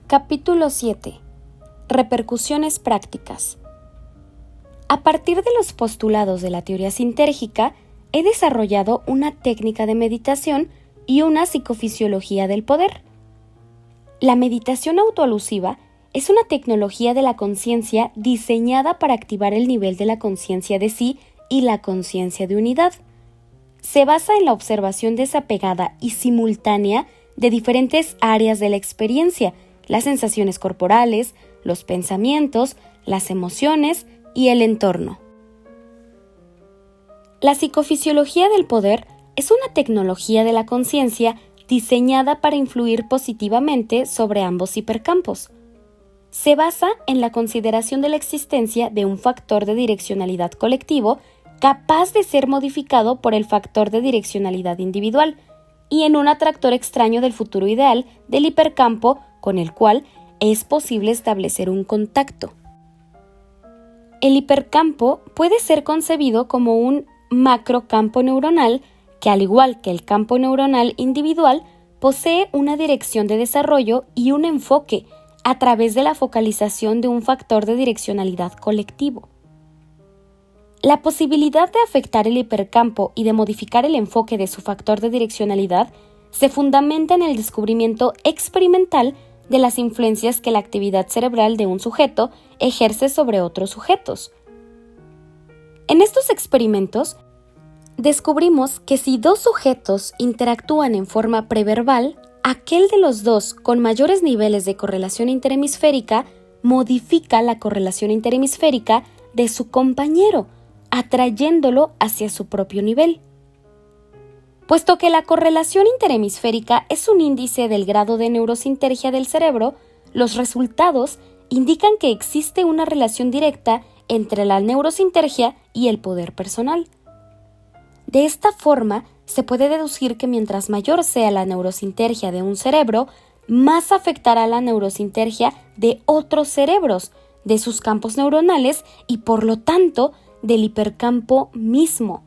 Capítulo 7. Repercusiones prácticas. A partir de los postulados de la teoría sintérgica, he desarrollado una técnica de meditación y una psicofisiología del poder. La meditación autoalusiva es una tecnología de la conciencia diseñada para activar el nivel de la conciencia de sí y la conciencia de unidad. Se basa en la observación desapegada y simultánea de diferentes áreas de la experiencia, las sensaciones corporales, los pensamientos, las emociones y el entorno. La psicofisiología del poder es una tecnología de la conciencia diseñada para influir positivamente sobre ambos hipercampos. Se basa en la consideración de la existencia de un factor de direccionalidad colectivo capaz de ser modificado por el factor de direccionalidad individual y en un atractor extraño del futuro ideal del hipercampo con el cual es posible establecer un contacto. El hipercampo puede ser concebido como un macrocampo neuronal que, al igual que el campo neuronal individual, posee una dirección de desarrollo y un enfoque a través de la focalización de un factor de direccionalidad colectivo. La posibilidad de afectar el hipercampo y de modificar el enfoque de su factor de direccionalidad se fundamenta en el descubrimiento experimental de las influencias que la actividad cerebral de un sujeto ejerce sobre otros sujetos. En estos experimentos, descubrimos que si dos sujetos interactúan en forma preverbal, aquel de los dos con mayores niveles de correlación interhemisférica modifica la correlación interhemisférica de su compañero, atrayéndolo hacia su propio nivel. Puesto que la correlación interhemisférica es un índice del grado de neurosintergia del cerebro, los resultados indican que existe una relación directa entre la neurosintergia y el poder personal. De esta forma, se puede deducir que mientras mayor sea la neurosintergia de un cerebro, más afectará la neurosintergia de otros cerebros, de sus campos neuronales y, por lo tanto, del hipercampo mismo.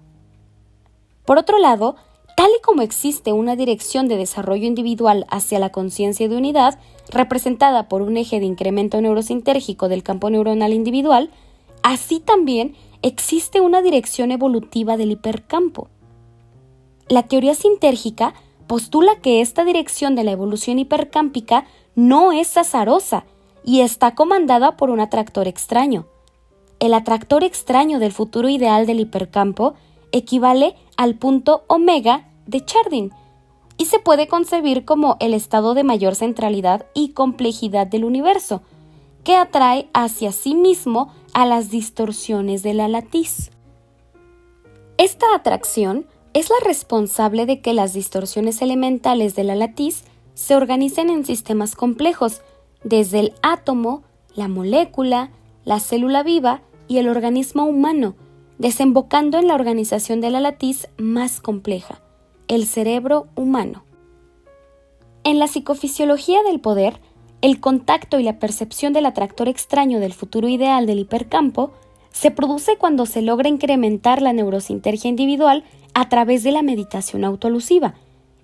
Por otro lado, tal y como existe una dirección de desarrollo individual hacia la conciencia de unidad, representada por un eje de incremento neurosintérgico del campo neuronal individual, así también existe una dirección evolutiva del hipercampo. La teoría sintérgica postula que esta dirección de la evolución hipercámpica no es azarosa y está comandada por un atractor extraño. El atractor extraño del futuro ideal del hipercampo equivale al punto omega de Chardin y se puede concebir como el estado de mayor centralidad y complejidad del universo, que atrae hacia sí mismo a las distorsiones de la latiz. Esta atracción es la responsable de que las distorsiones elementales de la latiz se organicen en sistemas complejos, desde el átomo, la molécula, la célula viva y el organismo humano, desembocando en la organización de la latiz más compleja, el cerebro humano. En la psicofisiología del poder, el contacto y la percepción del atractor extraño del futuro ideal del hipercampo se produce cuando se logra incrementar la neurosintergia individual a través de la meditación autoalusiva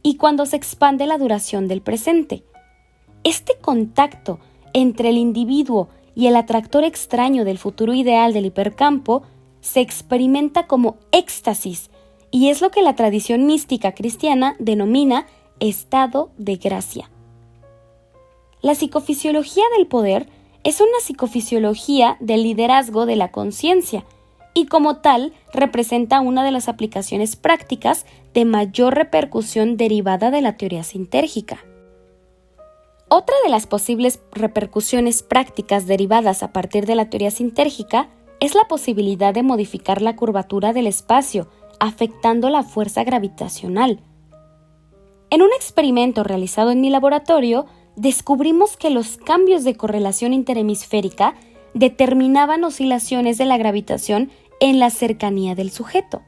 y cuando se expande la duración del presente. Este contacto entre el individuo y el atractor extraño del futuro ideal del hipercampo se experimenta como éxtasis y es lo que la tradición mística cristiana denomina estado de gracia. La psicofisiología del poder es una psicofisiología del liderazgo de la conciencia y como tal representa una de las aplicaciones prácticas de mayor repercusión derivada de la teoría sintérgica. Otra de las posibles repercusiones prácticas derivadas a partir de la teoría sintérgica es la posibilidad de modificar la curvatura del espacio, afectando la fuerza gravitacional. En un experimento realizado en mi laboratorio, descubrimos que los cambios de correlación interhemisférica determinaban oscilaciones de la gravitación en la cercanía del sujeto.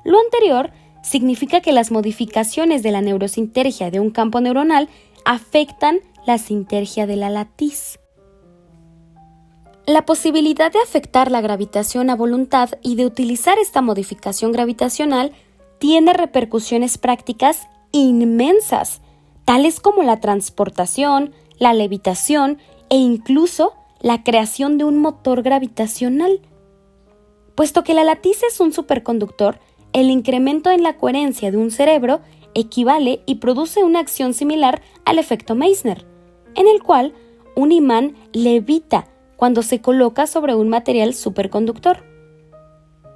Lo anterior significa que las modificaciones de la neurosintergia de un campo neuronal afectan la sintergia de la latiz. La posibilidad de afectar la gravitación a voluntad y de utilizar esta modificación gravitacional tiene repercusiones prácticas inmensas, tales como la transportación, la levitación e incluso la creación de un motor gravitacional. Puesto que la latiz es un superconductor, el incremento en la coherencia de un cerebro equivale y produce una acción similar al efecto Meissner, en el cual un imán levita cuando se coloca sobre un material superconductor.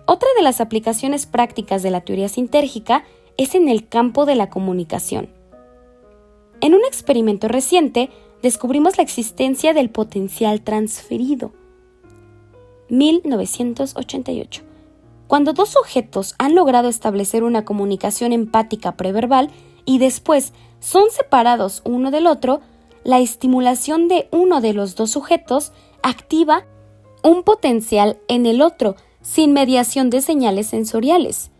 Otra de las aplicaciones prácticas de la teoría sintérgica es en el campo de la comunicación. En un experimento reciente, descubrimos la existencia del potencial transferido. 1988. Cuando dos sujetos han logrado establecer una comunicación empática preverbal y después son separados uno del otro, la estimulación de uno de los dos sujetos activa un potencial en el otro sin mediación de señales sensoriales.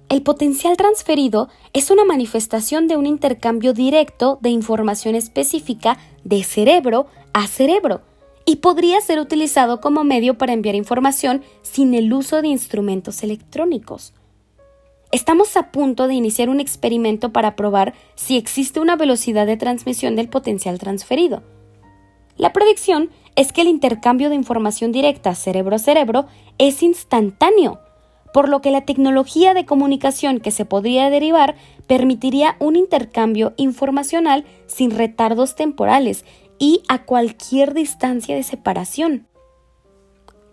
El potencial transferido es una manifestación de un intercambio directo de información específica de cerebro a cerebro y podría ser utilizado como medio para enviar información sin el uso de instrumentos electrónicos. Estamos a punto de iniciar un experimento para probar si existe una velocidad de transmisión del potencial transferido. La predicción es que el intercambio de información directa cerebro a cerebro es instantáneo, por lo que la tecnología de comunicación que se podría derivar permitiría un intercambio informacional sin retardos temporales y a cualquier distancia de separación.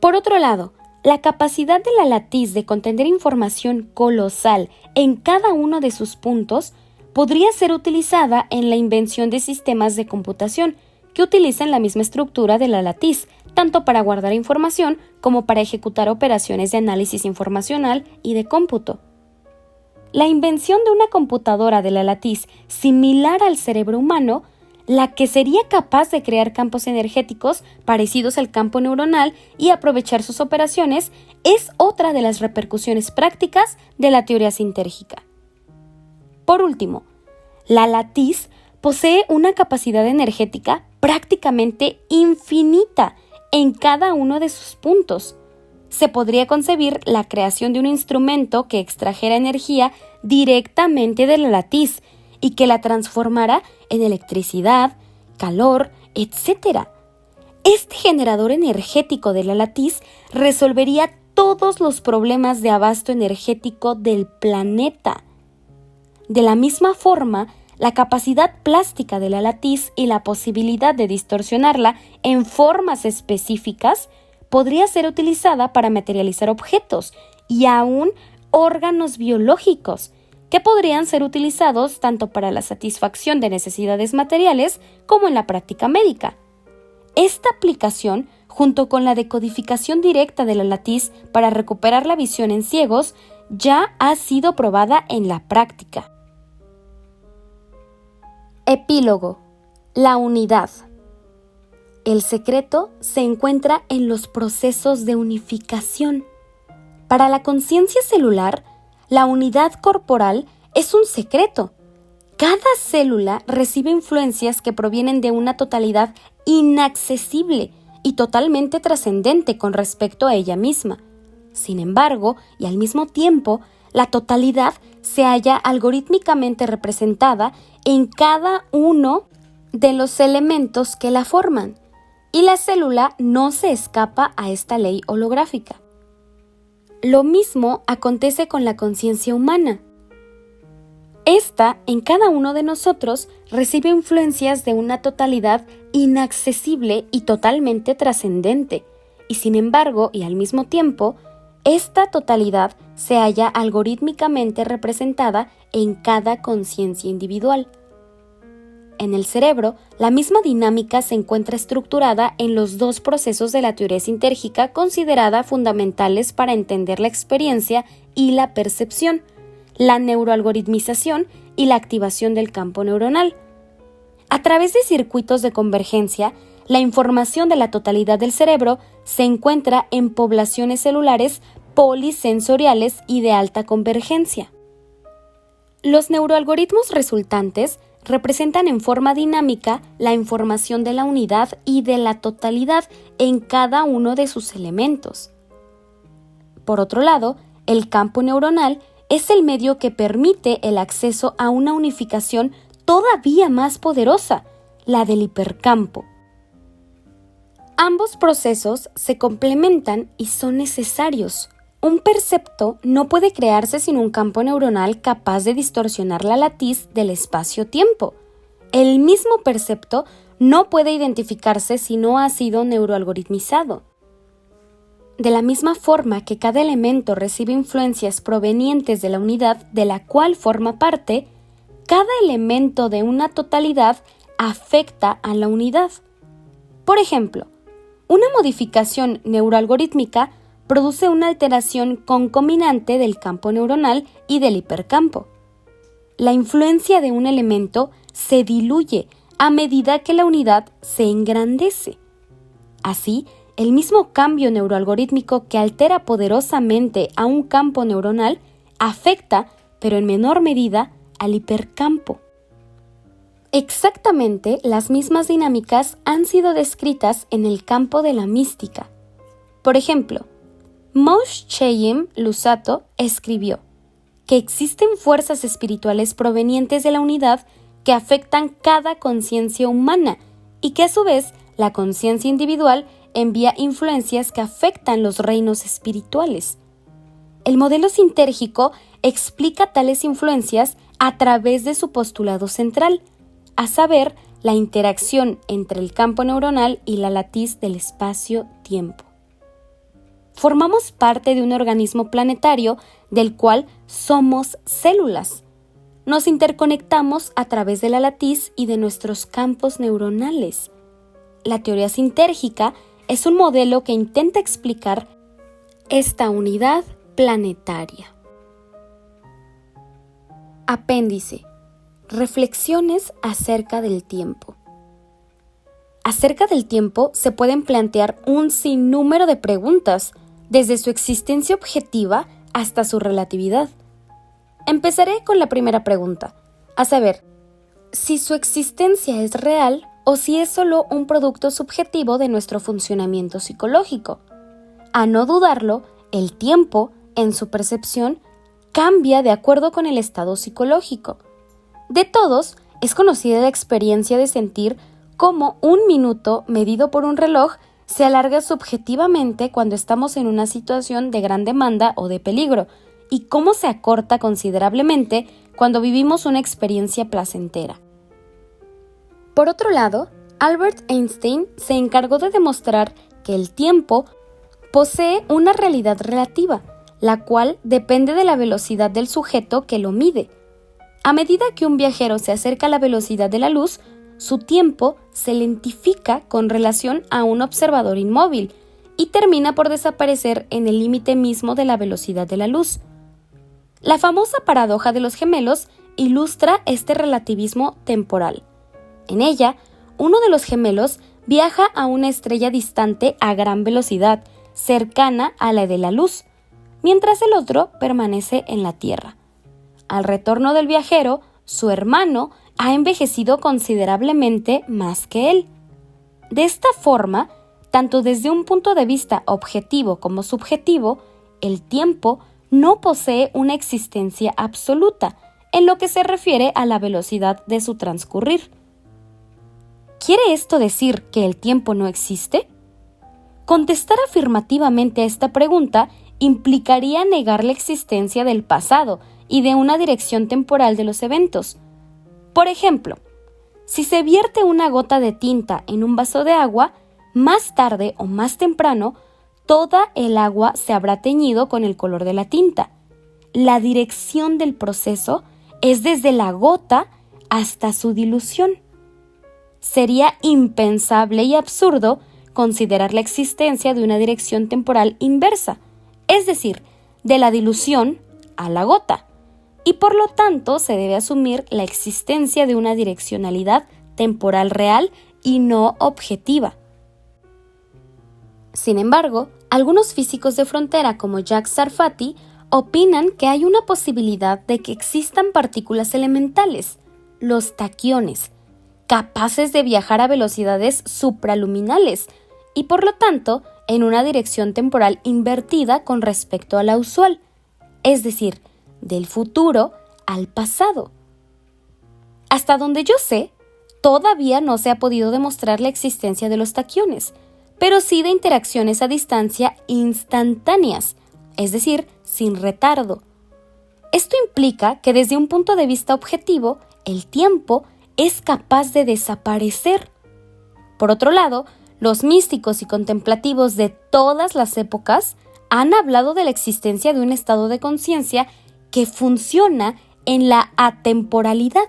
Por otro lado, la capacidad de la latiz de contener información colosal en cada uno de sus puntos podría ser utilizada en la invención de sistemas de computación que utilizan la misma estructura de la latiz, tanto para guardar información como para ejecutar operaciones de análisis informacional y de cómputo. La invención de una computadora de la latiz similar al cerebro humano, la que sería capaz de crear campos energéticos parecidos al campo neuronal y aprovechar sus operaciones, es otra de las repercusiones prácticas de la teoría sintérgica. Por último, la latiz posee una capacidad energética prácticamente infinita en cada uno de sus puntos. Se podría concebir la creación de un instrumento que extrajera energía directamente de la latiz y que la transformara en electricidad, calor, etc. Este generador energético de la latiz resolvería todos los problemas de abasto energético del planeta. De la misma forma, la capacidad plástica de la latiz y la posibilidad de distorsionarla en formas específicas podría ser utilizada para materializar objetos y aún órganos biológicos, que podrían ser utilizados tanto para la satisfacción de necesidades materiales como en la práctica médica. Esta aplicación, junto con la decodificación directa de la latiz para recuperar la visión en ciegos, ya ha sido probada en la práctica. Epílogo. La unidad. El secreto se encuentra en los procesos de unificación. Para la conciencia celular, la unidad corporal es un secreto. Cada célula recibe influencias que provienen de una totalidad inaccesible y totalmente trascendente con respecto a ella misma. Sin embargo, y al mismo tiempo, la totalidad se halla algorítmicamente representada en cada uno de los elementos que la forman, y la célula no se escapa a esta ley holográfica. Lo mismo acontece con la conciencia humana. Esta, en cada uno de nosotros, recibe influencias de una totalidad inaccesible y totalmente trascendente, y sin embargo, y al mismo tiempo, esta totalidad se halla algorítmicamente representada en cada conciencia individual. En el cerebro, la misma dinámica se encuentra estructurada en los dos procesos de la teoría sintérgica considerada fundamentales para entender la experiencia y la percepción, la neuroalgoritmización y la activación del campo neuronal. A través de circuitos de convergencia, la información de la totalidad del cerebro se encuentra en poblaciones celulares polisensoriales y de alta convergencia. Los neuroalgoritmos resultantes representan en forma dinámica la información de la unidad y de la totalidad en cada uno de sus elementos. Por otro lado, el campo neuronal es el medio que permite el acceso a una unificación todavía más poderosa, la del hipercampo. Ambos procesos se complementan y son necesarios. Un percepto no puede crearse sin un campo neuronal capaz de distorsionar la latiz del espacio-tiempo. El mismo percepto no puede identificarse si no ha sido neuroalgoritmizado. De la misma forma que cada elemento recibe influencias provenientes de la unidad de la cual forma parte, cada elemento de una totalidad afecta a la unidad. Por ejemplo, una modificación neuroalgorítmica produce una alteración concomitante del campo neuronal y del hipercampo. La influencia de un elemento se diluye a medida que la unidad se engrandece. Así, el mismo cambio neuroalgorítmico que altera poderosamente a un campo neuronal afecta, pero en menor medida, al hipercampo. Exactamente las mismas dinámicas han sido descritas en el campo de la mística. Por ejemplo, Moshe Chaim Luzzatto escribió que existen fuerzas espirituales provenientes de la unidad que afectan cada conciencia humana y que a su vez la conciencia individual envía influencias que afectan los reinos espirituales. El modelo sintérgico explica tales influencias a través de su postulado central, a saber, la interacción entre el campo neuronal y la latiz del espacio-tiempo. Formamos parte de un organismo planetario del cual somos células. Nos interconectamos a través de la latiz y de nuestros campos neuronales. La teoría sintérgica es un modelo que intenta explicar esta unidad planetaria. Apéndice. Reflexiones acerca del tiempo. Acerca del tiempo se pueden plantear un sinnúmero de preguntas, desde su existencia objetiva hasta su relatividad. Empezaré con la primera pregunta, a saber, si su existencia es real o si es solo un producto subjetivo de nuestro funcionamiento psicológico. A no dudarlo, el tiempo, en su percepción, cambia de acuerdo con el estado psicológico. De todos, es conocida la experiencia de sentir cómo un minuto medido por un reloj se alarga subjetivamente cuando estamos en una situación de gran demanda o de peligro, y cómo se acorta considerablemente cuando vivimos una experiencia placentera. Por otro lado, Albert Einstein se encargó de demostrar que el tiempo posee una realidad relativa, la cual depende de la velocidad del sujeto que lo mide. A medida que un viajero se acerca a la velocidad de la luz, su tiempo se lentifica con relación a un observador inmóvil y termina por desaparecer en el límite mismo de la velocidad de la luz. La famosa paradoja de los gemelos ilustra este relativismo temporal. En ella, uno de los gemelos viaja a una estrella distante a gran velocidad, cercana a la de la luz, mientras el otro permanece en la Tierra. Al retorno del viajero, su hermano ha envejecido considerablemente más que él. De esta forma, tanto desde un punto de vista objetivo como subjetivo, el tiempo no posee una existencia absoluta en lo que se refiere a la velocidad de su transcurrir. ¿Quiere esto decir que el tiempo no existe? Contestar afirmativamente a esta pregunta implicaría negar la existencia del pasado y de una dirección temporal de los eventos. Por ejemplo, si se vierte una gota de tinta en un vaso de agua, más tarde o más temprano, toda el agua se habrá teñido con el color de la tinta. La dirección del proceso es desde la gota hasta su dilución. Sería impensable y absurdo considerar la existencia de una dirección temporal inversa, es decir, de la dilución a la gota, y por lo tanto se debe asumir la existencia de una direccionalidad temporal real y no objetiva. Sin embargo, algunos físicos de frontera como Jacques Sarfati opinan que hay una posibilidad de que existan partículas elementales, los taquiones, capaces de viajar a velocidades supraluminales y por lo tanto en una dirección temporal invertida con respecto a la usual, es decir, del futuro al pasado. Hasta donde yo sé, todavía no se ha podido demostrar la existencia de los taquiones, pero sí de interacciones a distancia instantáneas, es decir, sin retardo. Esto implica que desde un punto de vista objetivo, el tiempo es capaz de desaparecer. Por otro lado, los místicos y contemplativos de todas las épocas han hablado de la existencia de un estado de conciencia que funciona en la atemporalidad.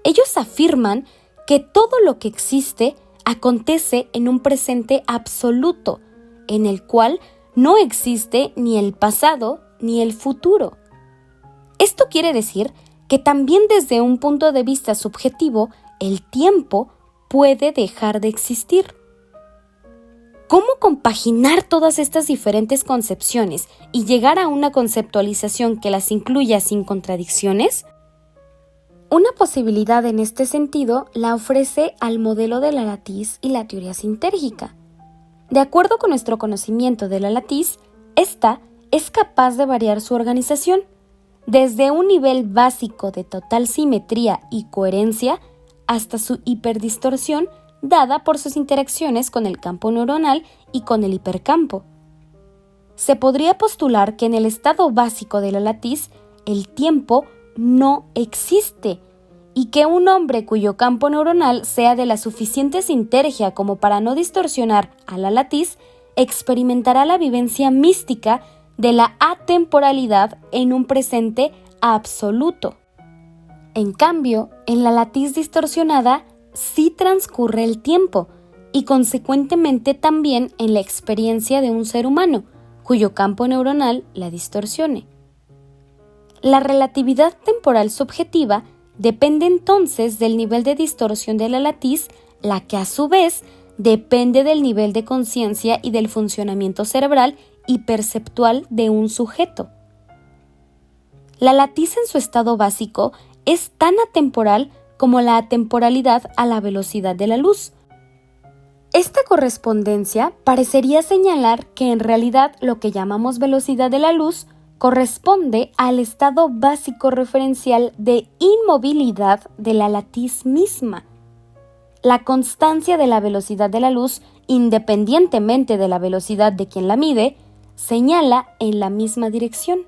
Ellos afirman que todo lo que existe acontece en un presente absoluto, en el cual no existe ni el pasado ni el futuro. Esto quiere decir que también desde un punto de vista subjetivo, el tiempo puede dejar de existir. ¿Cómo compaginar todas estas diferentes concepciones y llegar a una conceptualización que las incluya sin contradicciones? Una posibilidad en este sentido la ofrece al modelo de la latiz y la teoría sintérgica. De acuerdo con nuestro conocimiento de la latiz, esta es capaz de variar su organización, desde un nivel básico de total simetría y coherencia hasta su hiperdistorsión dada por sus interacciones con el campo neuronal y con el hipercampo. Se podría postular que en el estado básico de la latiz, el tiempo no existe y que un hombre cuyo campo neuronal sea de la suficiente sinergia como para no distorsionar a la latiz, experimentará la vivencia mística de la atemporalidad en un presente absoluto. En cambio, en la latiz distorsionada sí transcurre el tiempo y consecuentemente también en la experiencia de un ser humano, cuyo campo neuronal la distorsione. La relatividad temporal subjetiva depende entonces del nivel de distorsión de la latiz, la que a su vez depende del nivel de conciencia y del funcionamiento cerebral y perceptual de un sujeto. La latiz en su estado básico es tan atemporal como la atemporalidad a la velocidad de la luz. Esta correspondencia parecería señalar que en realidad lo que llamamos velocidad de la luz corresponde al estado básico referencial de inmovilidad de la latiz misma. La constancia de la velocidad de la luz, independientemente de la velocidad de quien la mide, señala en la misma dirección.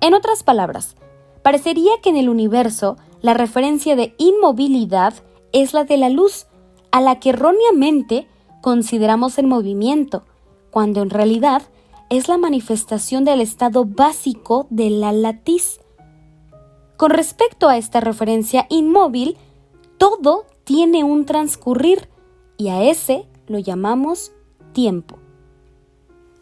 En otras palabras, parecería que en el universo la referencia de inmovilidad es la de la luz, a la que erróneamente consideramos en movimiento, cuando en realidad es la manifestación del estado básico de la latiz. Con respecto a esta referencia inmóvil, todo tiene un transcurrir y a ese lo llamamos tiempo.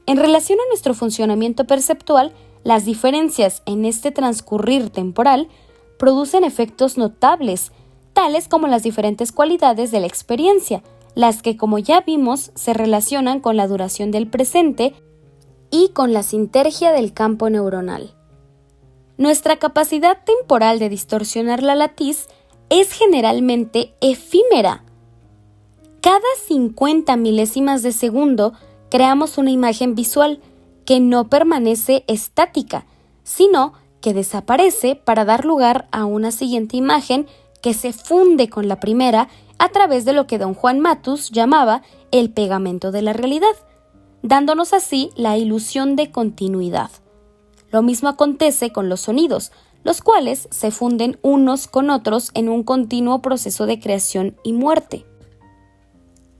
En relación a nuestro funcionamiento perceptual, las diferencias en este transcurrir temporal producen efectos notables, tales como las diferentes cualidades de la experiencia, las que, como ya vimos, se relacionan con la duración del presente y con la sinergia del campo neuronal. Nuestra capacidad temporal de distorsionar la latiz es generalmente efímera. Cada 50 milésimas de segundo creamos una imagen visual que no permanece estática, sino que desaparece para dar lugar a una siguiente imagen que se funde con la primera a través de lo que don Juan Matus llamaba el pegamento de la realidad, dándonos así la ilusión de continuidad. Lo mismo acontece con los sonidos, los cuales se funden unos con otros en un continuo proceso de creación y muerte.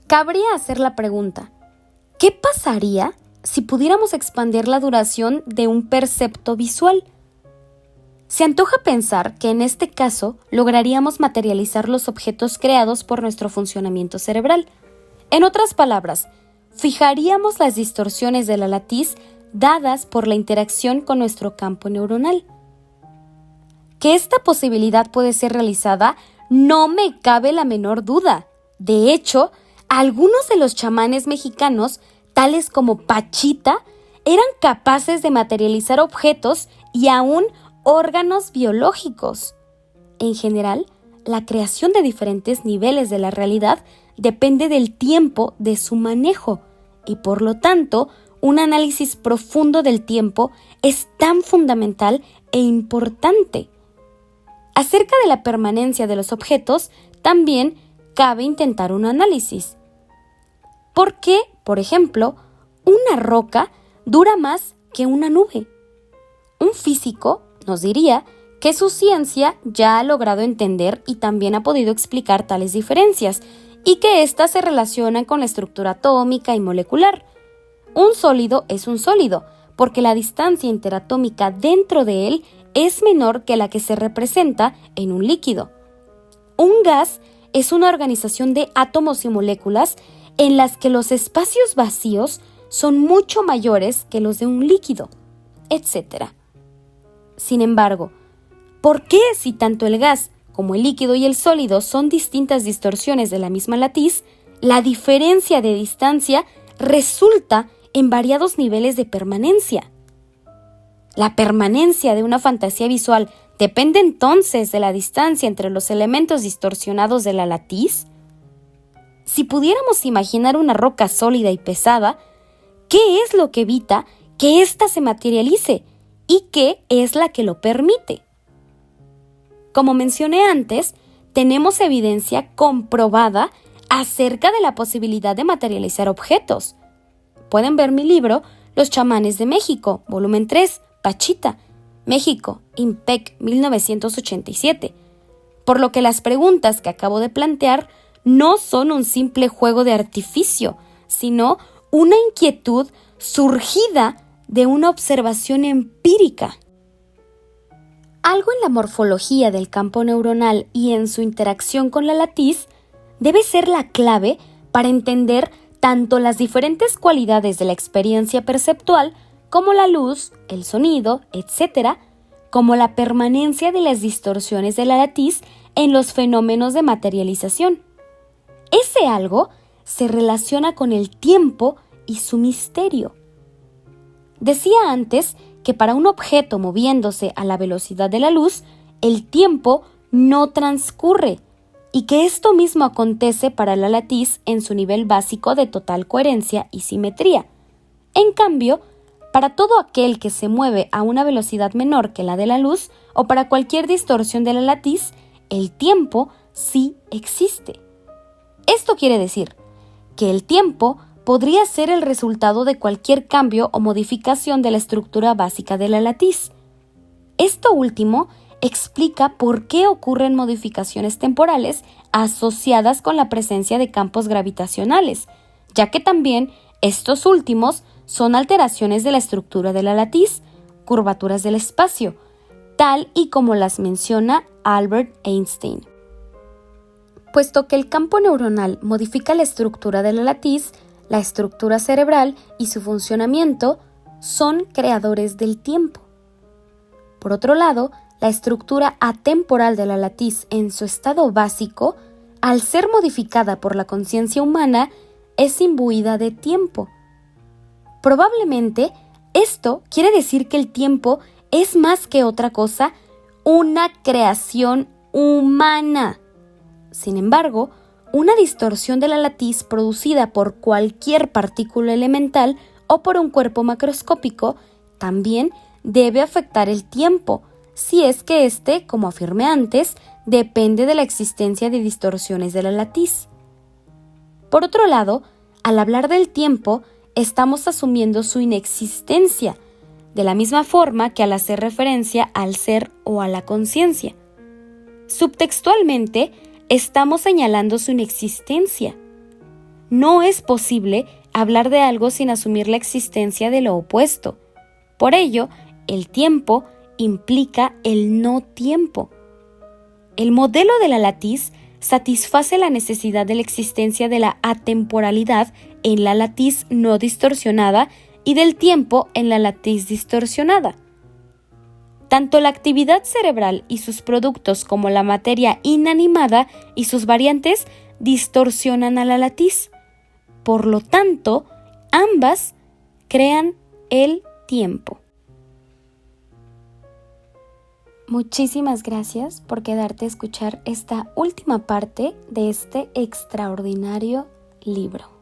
Cabría hacer la pregunta, ¿qué pasaría si pudiéramos expandir la duración de un percepto visual? Se antoja pensar que en este caso lograríamos materializar los objetos creados por nuestro funcionamiento cerebral. En otras palabras, fijaríamos las distorsiones de la latiz dadas por la interacción con nuestro campo neuronal. Que esta posibilidad puede ser realizada, no me cabe la menor duda. De hecho, algunos de los chamanes mexicanos, tales como Pachita, eran capaces de materializar objetos y aún órganos biológicos. En general, la creación de diferentes niveles de la realidad depende del tiempo de su manejo y, por lo tanto, un análisis profundo del tiempo es tan fundamental e importante. Acerca de la permanencia de los objetos, también cabe intentar un análisis. ¿Por qué, por ejemplo, una roca dura más que una nube? Un físico nos diría que su ciencia ya ha logrado entender y también ha podido explicar tales diferencias y que éstas se relacionan con la estructura atómica y molecular. Un sólido es un sólido porque la distancia interatómica dentro de él es menor que la que se representa en un líquido. Un gas es una organización de átomos y moléculas en las que los espacios vacíos son mucho mayores que los de un líquido, etc. Sin embargo, ¿por qué si tanto el gas como el líquido y el sólido son distintas distorsiones de la misma latiz, la diferencia de distancia resulta en variados niveles de permanencia? La permanencia de una fantasía visual depende entonces de la distancia entre los elementos distorsionados de la latiz. Si pudiéramos imaginar una roca sólida y pesada, ¿qué es lo que evita que ésta se materialice y qué es la que lo permite? Como mencioné antes, tenemos evidencia comprobada acerca de la posibilidad de materializar objetos. Pueden ver mi libro Los chamanes de México, volumen 3, Pachita, México, IMPEC 1987. Por lo que las preguntas que acabo de plantear no son un simple juego de artificio, sino una inquietud surgida de una observación empírica. Algo en la morfología del campo neuronal y en su interacción con la latiz debe ser la clave para entender tanto las diferentes cualidades de la experiencia perceptual como la luz, el sonido, etc., como la permanencia de las distorsiones de la latiz en los fenómenos de materialización. Ese algo se relaciona con el tiempo y su misterio. Decía antes que para un objeto moviéndose a la velocidad de la luz, el tiempo no transcurre y que esto mismo acontece para la latiz en su nivel básico de total coherencia y simetría. En cambio, para todo aquel que se mueve a una velocidad menor que la de la luz o para cualquier distorsión de la latiz, el tiempo sí existe. Esto quiere decir que el tiempo podría ser el resultado de cualquier cambio o modificación de la estructura básica de la latiz. Esto último explica por qué ocurren modificaciones temporales asociadas con la presencia de campos gravitacionales, ya que también estos últimos son alteraciones de la estructura de la latiz, curvaturas del espacio, tal y como las menciona Albert Einstein. Puesto que el campo neuronal modifica la estructura de la latiz, la estructura cerebral y su funcionamiento son creadores del tiempo. Por otro lado, la estructura atemporal de la latiz en su estado básico, al ser modificada por la conciencia humana, es imbuida de tiempo. Probablemente, esto quiere decir que el tiempo es más que otra cosa, una creación humana. Sin embargo, una distorsión de la latiz producida por cualquier partícula elemental o por un cuerpo macroscópico también debe afectar el tiempo, si es que éste, como afirmé antes, depende de la existencia de distorsiones de la latiz. Por otro lado, al hablar del tiempo, estamos asumiendo su inexistencia, de la misma forma que al hacer referencia al ser o a la conciencia. Subtextualmente, estamos señalando su inexistencia. No es posible hablar de algo sin asumir la existencia de lo opuesto. Por ello, el tiempo implica el no tiempo. El modelo de la latiz satisface la necesidad de la existencia de la atemporalidad en la latiz no distorsionada y del tiempo en la latiz distorsionada. Tanto la actividad cerebral y sus productos como la materia inanimada y sus variantes distorsionan a la latiz. Por lo tanto, ambas crean el tiempo. Muchísimas gracias por quedarte a escuchar esta última parte de este extraordinario libro.